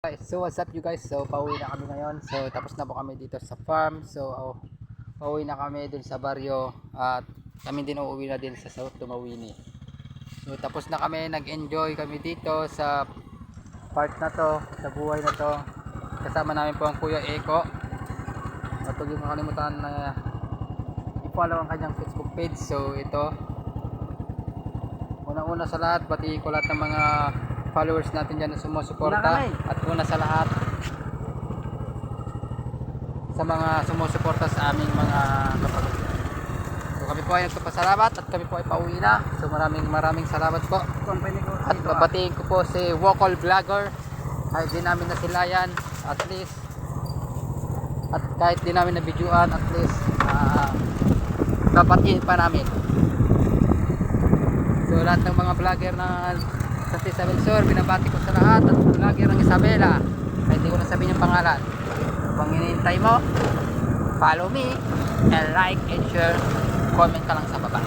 guys, so what's up you guys? So pauwi na kami ngayon. So tapos na po kami dito sa farm. So pauwi na kami dun sa baryo. At kami din uuwi na din sa South Tumawini. So tapos na kami, nag-enjoy kami dito sa part na to, sa buhay na to. Kasama namin po ang Kuya Eko. At huwag yung makalimutan na i-follow ang kanyang Facebook page. So ito, una sa lahat, batiin ko lahat ng mga followers natin dyan na sumusuporta. At una sa lahat, sa mga sumusuporta sa aming mga kapatid. So kami po ay nagpapasalamat at kami po ay pauwi na. So maraming salamat po. At babatiin ko po si Wokol Vlogger. Kahit di namin nasilayan, at least, at kahit di namin nabidyoan, at least babatiin pa namin. So lahat ng mga vlogger na sa Isabel Sur, binabati ko sa lahat. At vlogger ng Isabela, kahit hindi ko nasabihin yung pangalan. Kung hinihintay mo, follow me and like and share, comment ka lang sa baba.